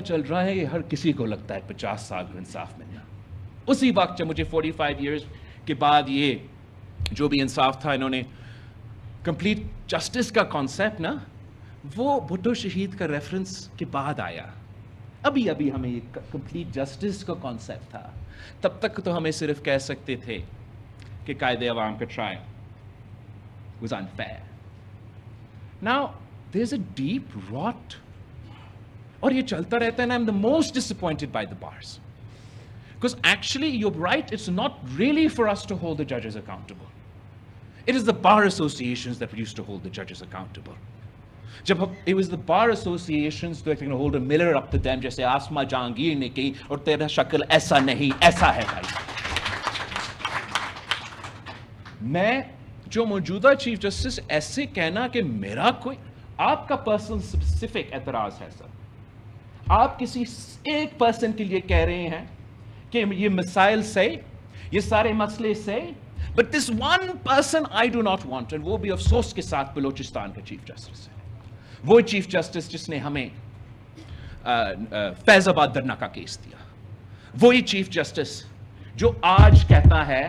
चल रहा है, ये हर किसी को लगता है 50 साल को इंसाफ मिलना। उसी वक्त जब मुझे 45 इयर्स के बाद ये जो भी इंसाफ था, इन्होंने कंप्लीट जस्टिस का कॉन्सेप्ट ना, वो भुट्टो शहीद का रेफरेंस के बाद आया। अभी अभी हमें ये कंप्लीट जस्टिस का कॉन्सेप्ट था। तब तक तो हमें सिर्फ कह सकते थे कि कायदे अवाम का trial was unfair. Now there's a deep rot, और ये चलता रहता है, and I'm the most disappointed by the bars, because actually you're right, it's not really for us to hold the judges accountable. It is the bar associations that used to hold the judges accountable. It was the bar associations that can hold a mirror up to them, जैसे आसमा जहांगीर ने की, और तेरा शक्ल ऐसा नहीं ऐसा है भाई। मैं जो मौजूदा चीफ जस्टिस ऐसे कहना कि मेरा कोई आपका पर्सनल स्पेसिफिक एतराज है सर, आप किसी एक पर्सन के लिए कह रहे हैं कि ये मिसाइल से, ये सारे मसले से, but this one person I do not want, and वो भी अफसोस के साथ बलोचिस्तान का चीफ जस्टिस है। वो चीफ जस्टिस जिसने हमें फैजाबाद धरना का केस दिया, वही चीफ जस्टिस जो आज कहता है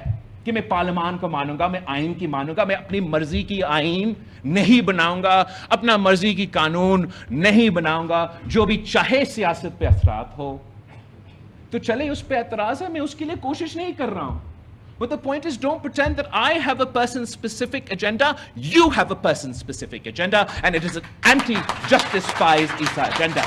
कि मैं पार्लियामान को मानूंगा, मैं आइन की मानूंगा, मैं अपनी मर्जी की आइन नहीं बनाऊंगा, अपना मर्जी की कानून नहीं बनाऊंगा, जो भी चाहे सियासत पे असरात हो तो चले, उस पे एतराज है, मैं उसके लिए कोशिश नहीं कर रहा हूं। But the point is, don't pretend that I have a person-specific agenda. You have a person-specific agenda, and it is an anti-Justice Faiz Issa agenda.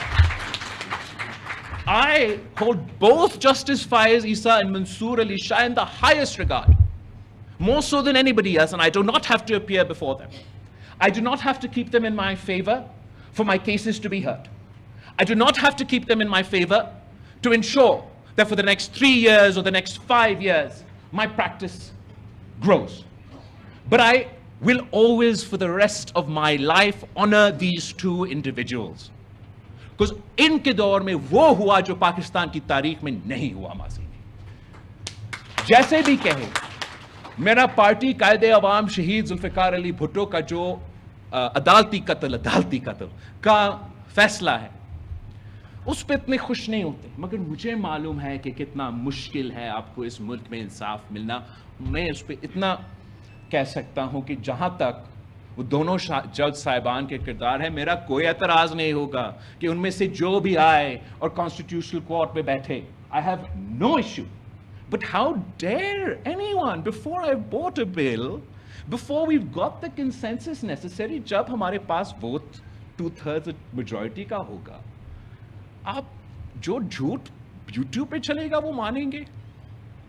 I hold both Justice Faiz Issa and Mansoor Ali Shah in the highest regard, more so than anybody else, and I do not have to appear before them. I do not have to keep them in my favor for my cases to be heard. I do not have to keep them in my favor to ensure that for the next 3 years or the next 5 years, my practice grows. But I will always, for the rest of my life, honor these two individuals. Because इनके दौर में वो हुआ जो पाकिस्तान की तारीख में नहीं हुआ माजी में। जैसे भी कहे, मेरा पार्टी कायदे अवाम शहीद जुल्फिकार अली भुट्टो का जो अदालती कत्ल का फैसला है, उस पर इतने खुश नहीं होते, मगर मुझे मालूम है कि कितना मुश्किल है आपको इस मुल्क में इंसाफ मिलना। मैं उस पर इतना कह सकता हूं कि जहां तक वो दोनों जज साहिबान के किरदार है, मेरा कोई एतराज नहीं होगा कि उनमें से जो भी आए और कॉन्स्टिट्यूशनल कोर्ट पे बैठे। I have no issue, but how dare anyone before I vote a bill, before we got the consensus necessary, जब हमारे पास वोट 2/3 मेजॉरिटी का होगा, आप जो झूठ यूट्यूब पे चलेगा वो मानेंगे?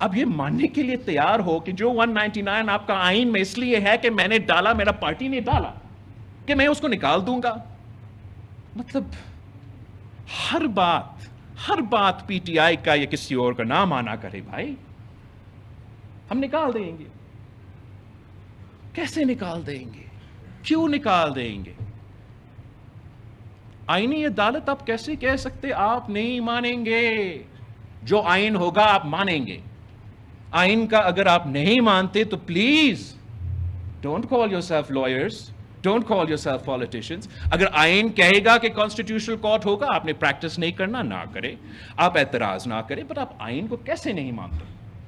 अब ये मानने के लिए तैयार हो कि जो 199 आपका आइन में इसलिए है कि मैंने डाला, मेरा पार्टी ने डाला, कि मैं उसको निकाल दूंगा? मतलब हर बात पीटीआई का या किसी और का नाम आना करे भाई, हम निकाल देंगे। कैसे निकाल देंगे? क्यों निकाल देंगे? आईनी अदालत आप कैसे कह सकते आप नहीं मानेंगे? जो आइन होगा आप मानेंगे। आइन का अगर आप नहीं मानते तो please don't call yourself lawyers, don't call yourself politicians. अगर आइन कहेगा कि कॉन्स्टिट्यूशनल कोर्ट होगा, आपने प्रैक्टिस नहीं करना, ना करे, आप एतराज ना करें, बट आप आइन को कैसे नहीं मानते?